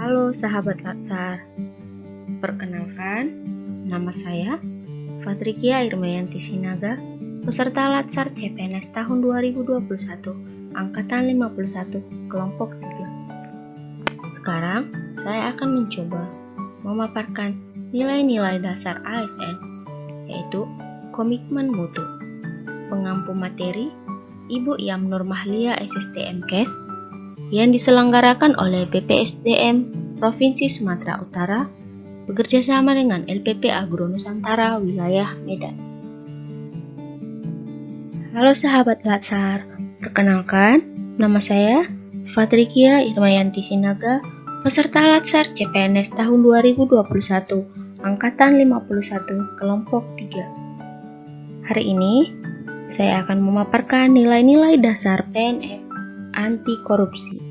Halo sahabat Latsar, perkenalkan, nama saya Fatrikia Irmayanti Sinaga, peserta Latsar CPNS tahun 2021, Angkatan 51, Kelompok 3. Sekarang, saya akan mencoba memaparkan nilai-nilai dasar ASN, yaitu komitmen mutu, pengampu materi, Ibu Yam Nurmahlia SSTM Kes, yang diselenggarakan oleh BPSDM Provinsi Sumatera Utara bekerjasama dengan LPP Agro Nusantara wilayah Medan. Halo sahabat Latsar, perkenalkan, nama saya Fatrikia Irmayanti Sinaga, peserta Latsar CPNS tahun 2021, Angkatan 51, Kelompok 3. Hari ini, saya akan memaparkan nilai-nilai dasar PNS anti korupsi.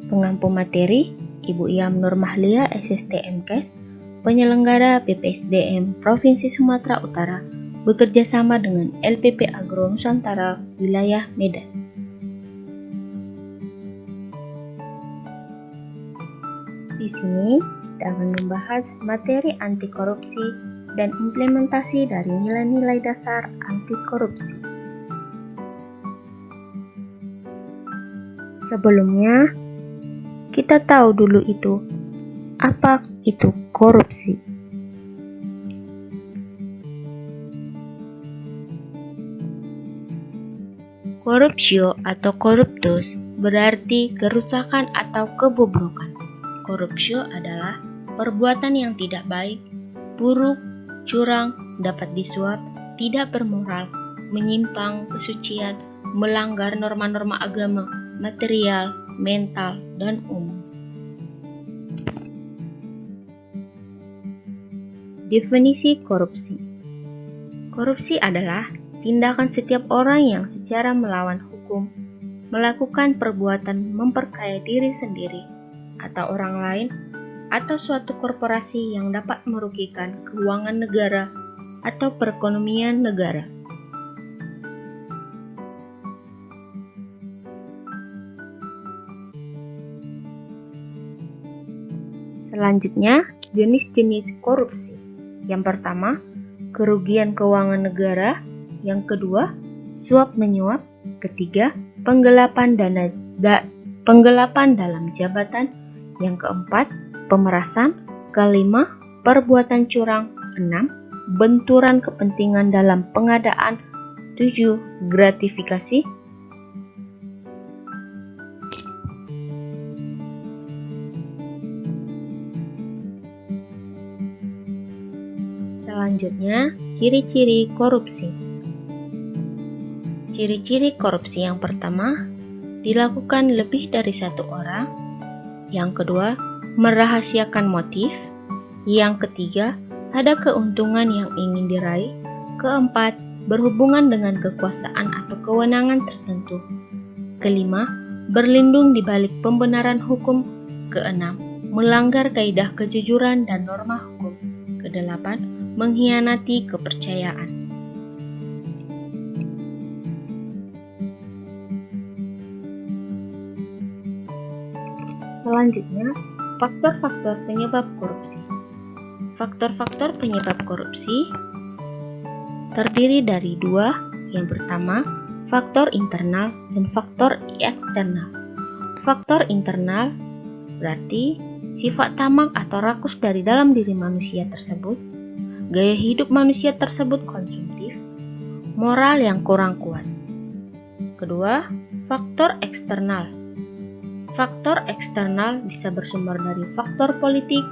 Pengampu materi, Ibu Yam Nurmahlia SSTM Kes, penyelenggara BPSDM Provinsi Sumatera Utara, bekerjasama dengan LPP Agro Nusantara wilayah Medan. Di sini, kita akan membahas materi anti korupsi dan implementasi dari nilai-nilai dasar anti korupsi. Sebelumnya, kita tahu dulu apa itu korupsi. Korupsio atau corruptus berarti kerusakan atau kebobrokan. Korupsio adalah perbuatan yang tidak baik, buruk, curang, dapat disuap, tidak bermoral, menyimpang kesucian, melanggar norma-norma agama, material, mental, dan umum. Definisi korupsi. Korupsi adalah tindakan setiap orang yang secara melawan hukum melakukan perbuatan memperkaya diri sendiri atau orang lain atau suatu korporasi yang dapat merugikan keuangan negara atau perekonomian negara. Selanjutnya, jenis-jenis korupsi. Yang pertama, kerugian keuangan negara. Yang kedua, suap menyuap. Ketiga, penggelapan dalam jabatan. Yang keempat, pemerasan. Kelima, perbuatan curang. 6, benturan kepentingan dalam pengadaan. 7, gratifikasi. Selanjutnya, ciri-ciri korupsi. Ciri-ciri korupsi yang pertama, dilakukan lebih dari satu orang. Yang kedua, merahasiakan motif. Yang ketiga, ada keuntungan yang ingin diraih. Keempat, berhubungan dengan kekuasaan atau kewenangan tertentu. Kelima, berlindung di balik pembenaran hukum. Keenam, melanggar kaidah kejujuran dan norma hukum. Kedelapan, mengkhianati kepercayaan. Selanjutnya, faktor-faktor penyebab korupsi. Faktor-faktor penyebab korupsi terdiri dari dua. Yang pertama, faktor internal dan faktor eksternal. Faktor internal berarti sifat tamak atau rakus dari dalam diri manusia tersebut, gaya hidup manusia tersebut konsumtif, moral yang kurang kuat. Kedua, faktor eksternal. Faktor eksternal bisa bersumber dari faktor politik,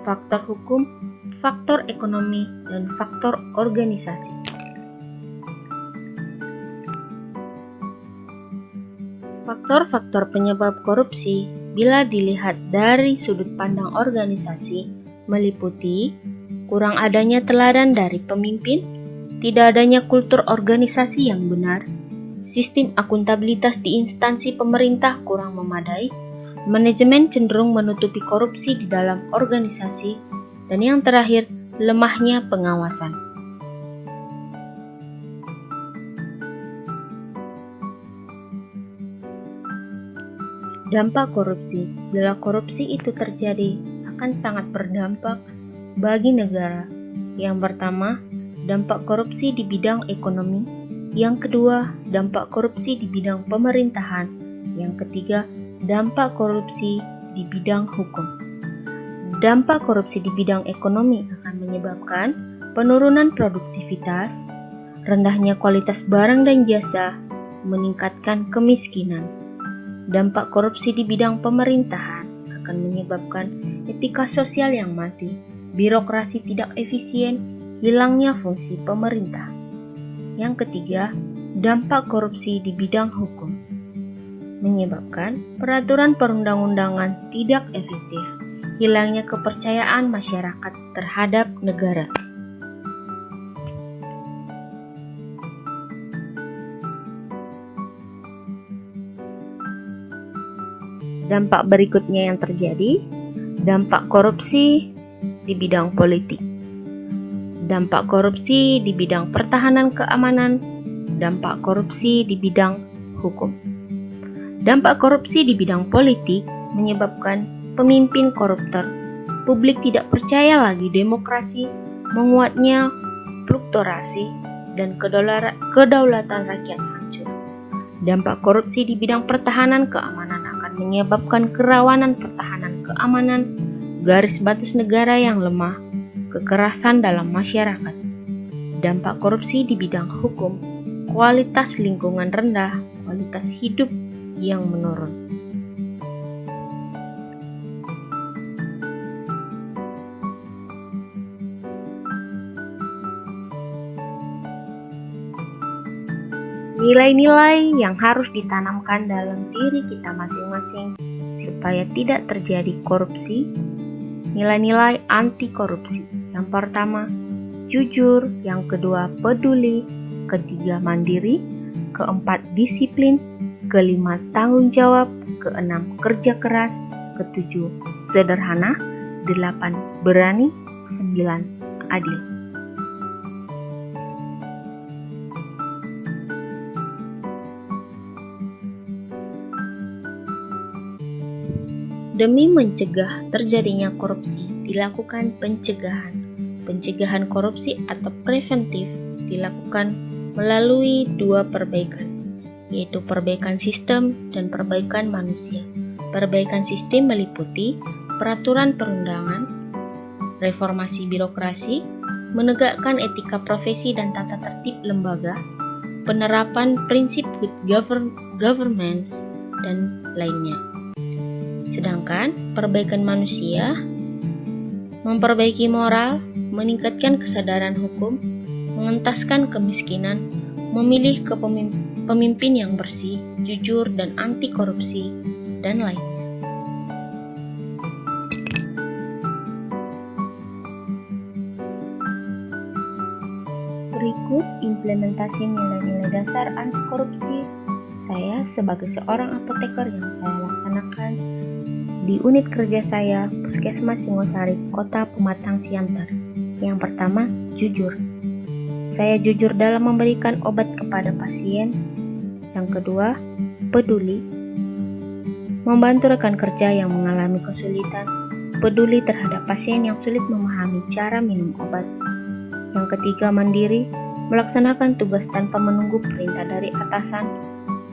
faktor hukum, faktor ekonomi, dan faktor organisasi. Faktor-faktor penyebab korupsi bila dilihat dari sudut pandang organisasi meliputi kurang adanya teladan dari pemimpin, tidak adanya kultur organisasi yang benar, sistem akuntabilitas di instansi pemerintah kurang memadai, manajemen cenderung menutupi korupsi di dalam organisasi, dan yang terakhir, lemahnya pengawasan. Dampak korupsi. Bila korupsi itu terjadi, akan sangat berdampak bagi negara. Yang pertama, dampak korupsi di bidang ekonomi. Yang kedua, dampak korupsi di bidang pemerintahan. Yang ketiga, dampak korupsi di bidang hukum. Dampak korupsi di bidang ekonomi akan menyebabkan penurunan produktivitas, rendahnya kualitas barang dan jasa, meningkatkan kemiskinan. Dampak korupsi di bidang pemerintahan akan menyebabkan etika sosial yang mati, birokrasi tidak efisien, hilangnya fungsi pemerintah. Yang ketiga, dampak korupsi di bidang hukum menyebabkan peraturan perundang-undangan tidak efektif, hilangnya kepercayaan masyarakat terhadap negara. Dampak berikutnya yang terjadi, dampak korupsi di bidang politik. Dampak korupsi di bidang pertahanan keamanan, dampak korupsi di bidang hukum. Dampak korupsi di bidang politik menyebabkan pemimpin koruptor, publik tidak percaya lagi demokrasi, menguatnya fluktuasi, dan kedaulatan rakyat hancur. Dampak korupsi di bidang pertahanan keamanan menyebabkan kerawanan pertahanan keamanan, garis batas negara yang lemah, kekerasan dalam masyarakat. Dampak korupsi di bidang hukum, kualitas lingkungan rendah, kualitas hidup yang menurun. Nilai-nilai yang harus ditanamkan dalam diri kita masing-masing supaya tidak terjadi korupsi. Nilai-nilai anti korupsi. Yang pertama, jujur. Yang kedua, peduli. Ketiga, mandiri. Keempat, disiplin. Kelima, tanggung jawab. Keenam, kerja keras. Ketujuh, sederhana. 8, berani. 9, adil. Demi mencegah terjadinya korupsi, dilakukan pencegahan. Pencegahan korupsi atau preventif dilakukan melalui dua perbaikan, yaitu perbaikan sistem dan perbaikan manusia. Perbaikan sistem meliputi peraturan perundangan, reformasi birokrasi, menegakkan etika profesi dan tata tertib lembaga, penerapan prinsip good governance, dan lainnya. Sedangkan perbaikan manusia memperbaiki moral, meningkatkan kesadaran hukum, mengentaskan kemiskinan, memilih pemimpin yang bersih, jujur, dan anti korupsi, dan lainnya. Berikut implementasi nilai-nilai dasar anti korupsi saya sebagai seorang apoteker yang saya laksanakan di unit kerja saya, Puskesmas Singosari, Kota Pematang Siantar. Yang pertama, jujur. Saya jujur dalam memberikan obat kepada pasien. Yang kedua, peduli. Membantu rekan kerja yang mengalami kesulitan, peduli terhadap pasien yang sulit memahami cara minum obat. Yang ketiga, mandiri. Melaksanakan tugas tanpa menunggu perintah dari atasan.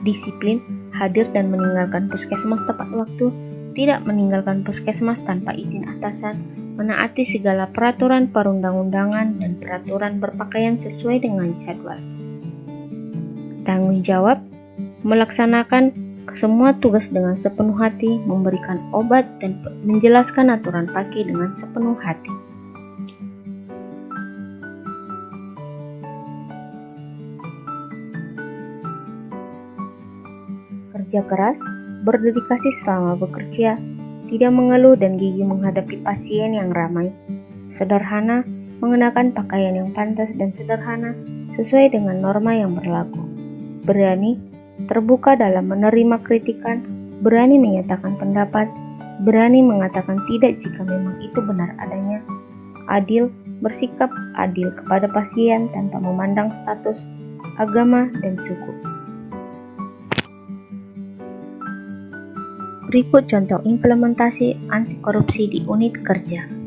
Disiplin, hadir dan meninggalkan puskesmas tepat waktu, tidak meninggalkan puskesmas tanpa izin atasan, menaati segala peraturan perundang-undangan dan peraturan berpakaian sesuai dengan jadwal. Tanggung jawab, melaksanakan semua tugas dengan sepenuh hati, memberikan obat dan menjelaskan aturan pakai dengan sepenuh hati. Kerja keras, berdedikasi selama bekerja, tidak mengeluh dan gigih menghadapi pasien yang ramai. Sederhana, mengenakan pakaian yang pantas dan sederhana sesuai dengan norma yang berlaku. Berani, terbuka dalam menerima kritikan, berani menyatakan pendapat, berani mengatakan tidak jika memang itu benar adanya. Adil, bersikap adil kepada pasien tanpa memandang status, agama, dan suku. Berikut contoh implementasi anti korupsi di unit kerja.